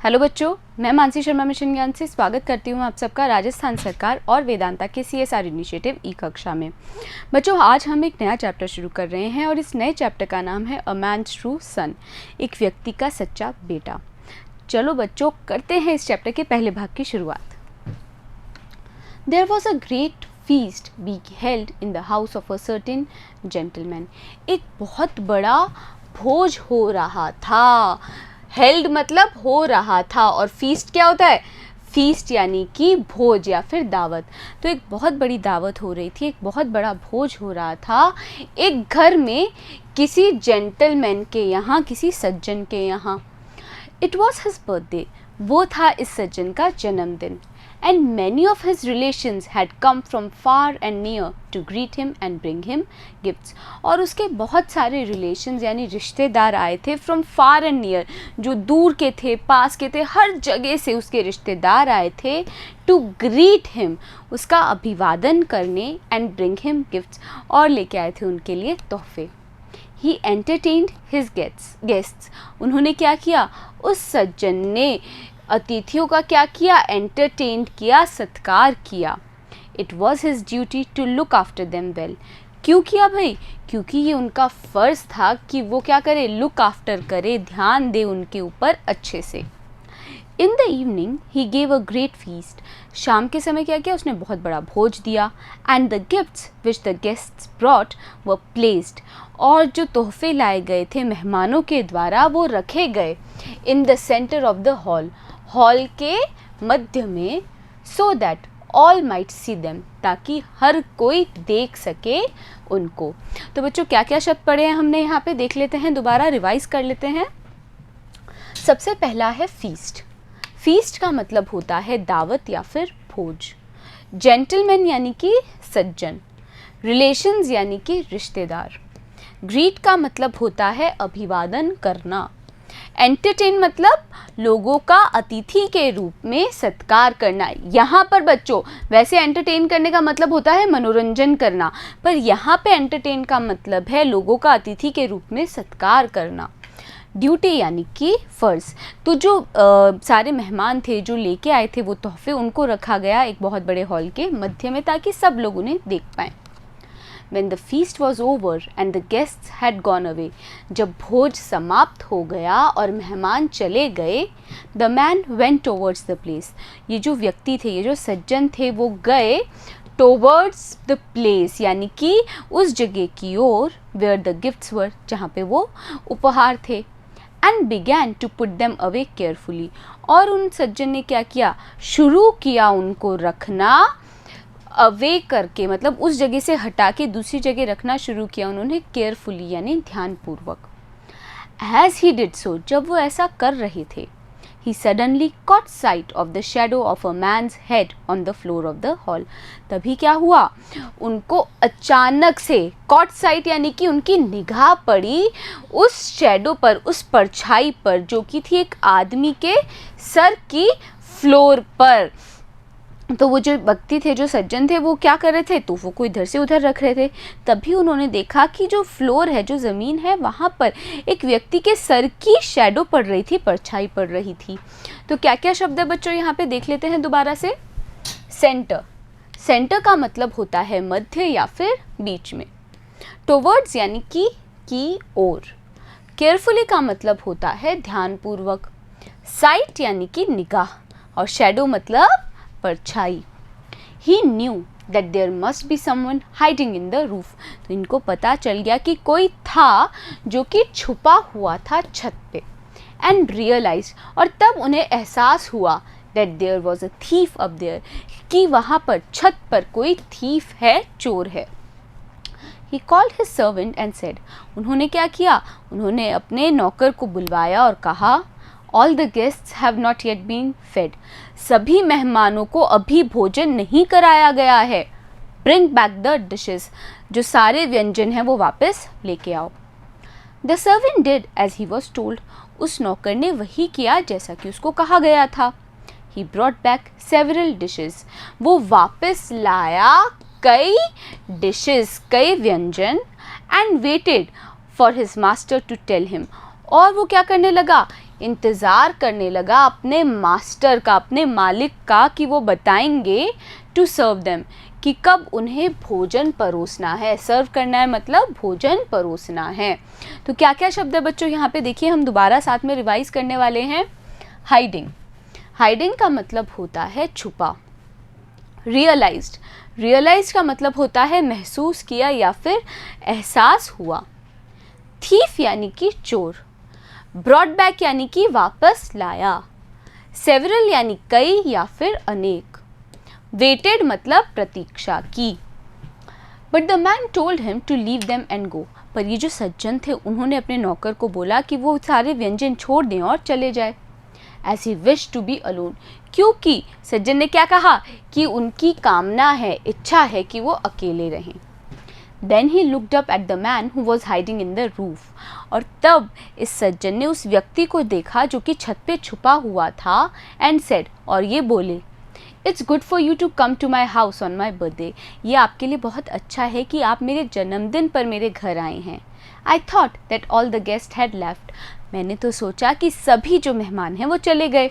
Hello बच्चों, मैं Mansi Sharma mission ज्ञान से स्वागत करती हूँ आप सबका राजस्थान सरकार और वेदांता के CSR इनिशिएटिव ई कक्षा में। बच्चों, आज हम एक नया चैप्टर शुरू कर रहे हैं और इस नए चैप्टर का नाम है अ मैन्स ट्रू सन, एक व्यक्ति का सच्चा बेटा। चलो बच्चों, करते हैं इस चैप्टर के पहले भाग की शुरुआत। There was a great feast being held in the house of a certain gentleman। एक बहुत बड़ा भोज हो रहा था। हेल्ड मतलब हो रहा था, और फीस्ट क्या होता है? फीस्ट यानी कि भोज या फिर दावत। तो एक बहुत बड़ी दावत हो रही थी, एक बहुत बड़ा भोज हो रहा था एक घर में, किसी जेंटलमैन के यहाँ, किसी सज्जन के यहाँ। इट वॉज हिज बर्थडे, वो था इस सज्जन का जन्मदिन। And many of his relations had come from far and near to greet him and bring him gifts। और उसके बहुत सारे relations यानी रिश्तेदार आए थे from far and near, जो दूर के थे, पास के थे, हर जगह से उसके रिश्तेदार आए थे to greet him, उसका अभिवादन करने, and bring him gifts, और लेके आए थे उनके लिए तोहफे। He entertained his guests। उन्होंने क्या किया? उस सज्जन ने अतिथियों का क्या किया? एंटरटेन किया, सत्कार किया। It was his duty to look after them well. क्यों किया भाई? क्योंकि ये उनका फ़र्ज़ था कि वो क्या करे? लुक आफ्टर करे, ध्यान दे उनके ऊपर अच्छे से। In the evening he gave a great feast. शाम के समय क्या किया? उसने बहुत बड़ा भोज दिया। And the gifts which the guests brought were placed. और जो तोहफे लाए गए थे मेहमानों के द्वारा, वो रखे गए in the centre of the hall, hall के मध्य में, so that all might see them, ताकि हर कोई देख सके उनको। तो बच्चों, क्या क्या शब्द पढ़े हैं हमने यहाँ पे? देख लेते हैं, दोबारा रिवाइज कर लेते हैं। सबसे पहला है फीस्ट। फीस्ट का मतलब होता है दावत या फिर भोज। जेंटलमैन यानी कि सज्जन। रिलेशंस यानी कि रिश्तेदार। ग्रीट का मतलब होता है अभिवादन करना। एंटरटेन मतलब लोगों का अतिथि के रूप में सत्कार करना। यहाँ पर बच्चों, वैसे एंटरटेन करने का मतलब होता है मनोरंजन करना, पर यहाँ पे एंटरटेन का मतलब है लोगों का अतिथि के रूप में सत्कार करना। ड्यूटी यानी कि फ़र्ज़। तो जो सारे मेहमान थे जो लेके आए थे वो तोहफे, उनको रखा गया एक बहुत बड़े हॉल के मध्य में, ताकि सब लोग उन्हें देख पाएँ। When the feast was over and the guests had gone away, जब भोज समाप्त हो गया और मेहमान चले गए, the man went towards the place। ये जो व्यक्ति थे, ये जो सज्जन थे, वो गए towards the place यानी कि उस जगह की ओर where the gifts were, जहाँ पे वो उपहार थे। and began to put them away carefully। और उन सज्जन ने क्या किया? शुरू किया उनको रखना अवे करके, मतलब उस जगह से हटा के दूसरी जगह रखना शुरू किया उन्होंने, केयरफुली यानी ध्यानपूर्वक। एज ही डिड सो, जब वो ऐसा कर रहे थे, he suddenly caught sight of the shadow of a man's head on the floor of the hall. तभी क्या हुआ? उनको अचानक से कॉट साइट यानी कि उनकी निगाह पड़ी उस शेडो पर, उस परछाई पर, जो कि थी एक आदमी के सर की फ्लोर पर। तो वो जो व्यक्ति थे, जो सज्जन थे, वो क्या कर रहे थे? तो वो इधर से उधर रख रहे थे। तभी उन्होंने देखा कि जो फ्लोर है, जो ज़मीन है, वहाँ पर एक व्यक्ति के सर की शैडो पड़ रही थी, परछाई पड़ रही थी। तो क्या क्या शब्द है बच्चों यहाँ पे? देख लेते हैं दोबारा से। सेंटर। सेंटर का मतलब होता है मध्य या फिर बीच में। टुवर्ड्स यानी कि ओर। केयरफुली का मतलब होता है ध्यानपूर्वक। साइट यानी कि निगाह, और शैडो मतलब परछाई। He knew that there must be someone hiding in the roof। तो इनको पता चल गया कि कोई था जो कि छुपा हुआ था छत पे। And realized, और तब उन्हें एहसास हुआ that there was a thief up there, कि वहाँ पर छत पर कोई thief है, चोर है। He called his servant and said, उन्होंने क्या किया? उन्होंने अपने नौकर को बुलवाया और कहा, All the guests have not yet been fed। सभी मेहमानों को अभी भोजन नहीं कराया गया है। Bring back the dishes। जो सारे व्यंजन हैं वो वापस लेके आओ। The servant did as he was told। उस नौकर ने वही किया जैसा कि उसको कहा गया था। He brought back several dishes। वो वापस लाया कई dishes, कई व्यंजन, and waited for his master to tell him। और वो क्या करने लगा? इंतज़ार करने लगा अपने मास्टर का, अपने मालिक का, कि वो बताएंगे टू सर्व देम, कि कब उन्हें भोजन परोसना है। सर्व करना है मतलब भोजन परोसना है। तो क्या क्या शब्द है बच्चों यहाँ पे देखिए, हम दोबारा साथ में रिवाइज करने वाले हैं। हाइडिंग, हाइडिंग का मतलब होता है छुपा। रियलाइज्ड, रियलाइज्ड का मतलब होता है महसूस किया या फिर एहसास हुआ। थीफ यानी कि चोर। ब्रॉड बैक यानी कि वापस लाया। सेवरल यानी कई या फिर अनेक। वेटेड मतलब प्रतीक्षा की। But the man told him to leave them and go, पर ये जो सज्जन थे उन्होंने अपने नौकर को बोला कि वो सारे व्यंजन छोड़ दें और चले जाए। As he wished to be alone, क्योंकि सज्जन ने क्या कहा कि उनकी कामना है, इच्छा है कि वो अकेले रहें। Then he looked up at the man who was hiding in the roof, और तब इस सज्जन ने उस व्यक्ति को देखा जो कि छत पे छुपा हुआ था, and said, और ये बोले, It's good for you to come to my house on my birthday, ये आपके लिए बहुत अच्छा है कि आप मेरे जन्मदिन पर मेरे घर आए हैं। I thought that all the guests had left, मैंने तो सोचा कि सभी जो मेहमान हैं वो चले गए।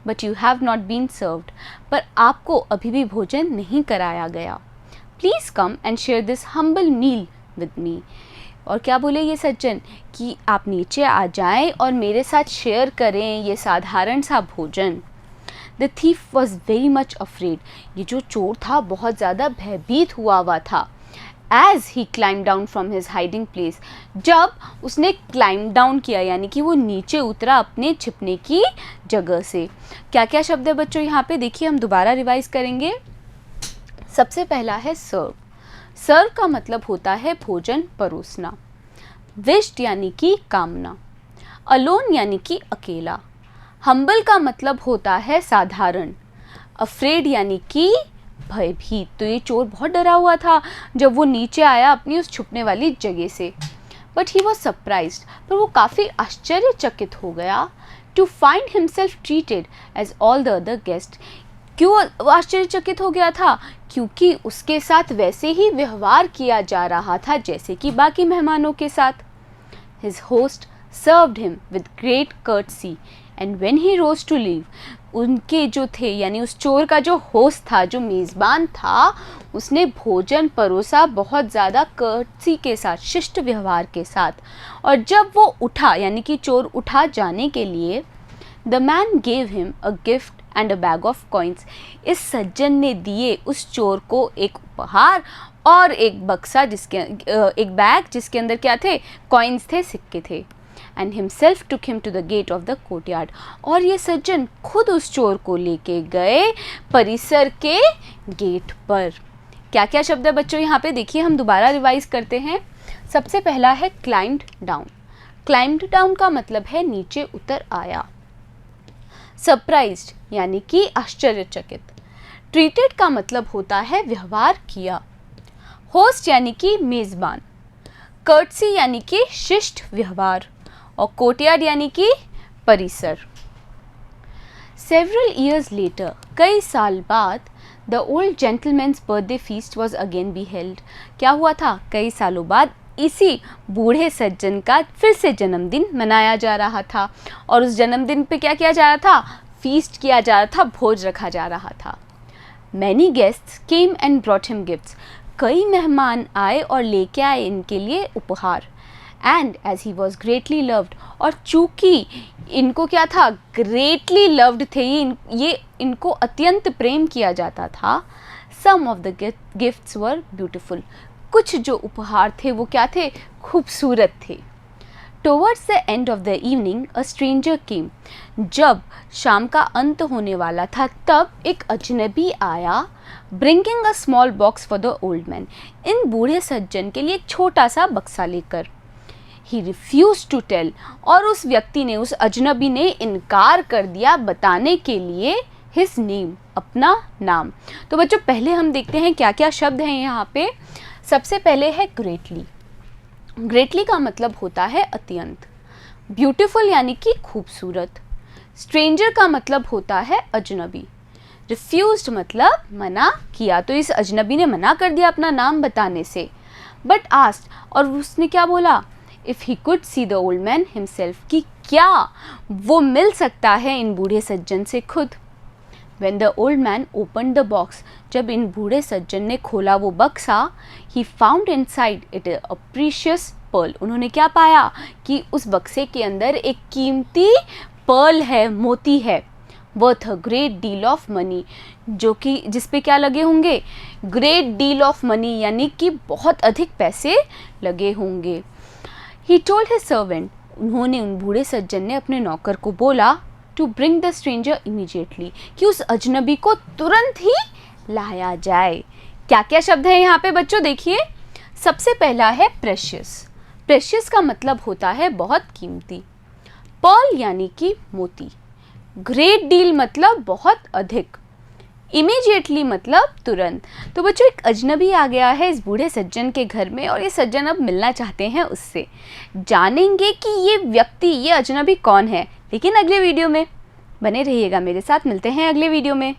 But you have not been served, पर आपको अभी भी भोजन नहीं कराया गया। Please come and share this humble meal with me, और क्या बोले ये सज्जन कि आप नीचे आ जाएं और मेरे साथ शेयर करें ये साधारण सा भोजन। The thief was very much afraid, ये जो चोर था बहुत ज़्यादा भयभीत हुआ था। As he climbed down from his hiding place, जब उसने climb down किया यानी कि वो नीचे उतरा अपने छिपने की जगह से। क्या क्या शब्द है बच्चों यहाँ पे देखिए, हम दोबारा रिवाइज करेंगे। सबसे पहला है सर्व। सर्व का मतलब होता है भोजन परोसना। विश्ड यानी कि कामना। अलोन यानी कि अकेला। हम्बल का मतलब होता है साधारण। अफ्रेड यानी कि भयभीत। तो ये चोर बहुत डरा हुआ था जब वो नीचे आया अपनी उस छुपने वाली जगह से। बट ही वॉज सरप्राइज्ड, पर वो काफ़ी आश्चर्यचकित हो गया। To find himself treated as all the other guest, क्यों आश्चर्यचकित हो गया था? क्योंकि उसके साथ वैसे ही व्यवहार किया जा रहा था जैसे कि बाकी मेहमानों के साथ। His host served him with great courtesy and when he rose to leave, उनके जो थे यानी उस चोर का जो होस्ट था, जो मेज़बान था, उसने भोजन परोसा बहुत ज़्यादा कर्टसी के साथ, शिष्ट व्यवहार के साथ। और जब वो उठा यानी कि चोर उठा जाने के लिए, the man gave him a gift and a bag of coins, इस सज्जन ने दिए उस चोर को एक उपहार और एक बक्सा जिसके एक बैग जिसके अंदर क्या थे, कॉइन्स थे, सिक्के थे। And himself took him to the gate of the courtyard, और ये सज्जन खुद उस चोर को लेके गए परिसर के गेट पर। क्या क्या शब्द है बच्चों यहाँ पे देखिए, हम दोबारा रिवाइज करते हैं। सबसे पहला है क्लाइम्ड डाउन। क्लाइम्ड डाउन का मतलब है नीचे उतर आया। सरप्राइज्ड यानी कि आश्चर्यचकित। ट्रीटेड का मतलब होता है व्यवहार किया। होस्ट यानी कि मेज़बान। कर्टसी यानी कि शिष्ट व्यवहार। और कोर्टयार्ड यानी कि परिसर। Several years later, कई साल बाद, the old gentleman's birthday feast was again be held. क्या हुआ था? कई सालों बाद इसी बूढ़े सज्जन का फिर से जन्मदिन मनाया जा रहा था, और उस जन्मदिन पे क्या किया जा रहा था? फीस्ट किया जा रहा था, भोज रखा जा रहा था। Many guests came and brought him gifts. कई मेहमान आए और लेके आए इनके लिए उपहार। And as he was greatly loved, और चूँकि इनको क्या था? greatly loved थे ये इनको अत्यंत प्रेम किया जाता था। Some of the gifts were beautiful. कुछ जो उपहार थे वो क्या थे? खूबसूरत थे। Towards the end of the evening, a stranger came. जब शाम का अंत होने वाला था तब एक अजनबी आया, bringing a small box for the old man. इन बूढ़े सज्जन के लिए एक छोटा सा बक्सा लेकर। He refused to tell, और उस व्यक्ति ने, उस अजनबी ने इनकार कर दिया बताने के लिए his name, अपना नाम। तो बच्चों पहले हम देखते हैं क्या क्या शब्द हैं यहाँ पे। सबसे पहले है greatly। greatly का मतलब होता है अत्यंत। beautiful यानी कि खूबसूरत। stranger का मतलब होता है अजनबी। refused मतलब मना किया, तो इस अजनबी ने मना कर दिया अपना नाम बताने से। but asked, और उसने क्या बोला? If he could see the old man himself, कि क्या वो मिल सकता है इन बूढ़े सज्जन से खुद। When the old man opened the box, जब इन बूढ़े सज्जन ने खोला वो बक्सा, he found inside it a precious pearl, उन्होंने क्या पाया कि उस बक्से के अंदर एक कीमती पर्ल है, मोती है, worth a great deal of money, जो कि जिस पे क्या लगे होंगे, great deal of money, यानी कि बहुत अधिक पैसे लगे होंगे। He told his servant, उन्होंने, उन बूढ़े सज्जन ने अपने नौकर को बोला, to bring the stranger immediately, कि उस अजनबी को तुरंत ही लाया जाए। क्या क्या शब्द है यहाँ पे बच्चों, देखिए। सबसे पहला है प्रेशियस। प्रेशियस का मतलब होता है बहुत कीमती। पर्ल यानी कि मोती। ग्रेट डील मतलब बहुत अधिक। इमीडिएटली मतलब तुरंत। तो बच्चों एक अजनबी आ गया है इस बूढ़े सज्जन के घर में और ये सज्जन अब मिलना चाहते हैं उससे। जानेंगे कि ये व्यक्ति, ये अजनबी कौन है, लेकिन अगले वीडियो में। बने रहिएगा मेरे साथ, मिलते हैं अगले वीडियो में।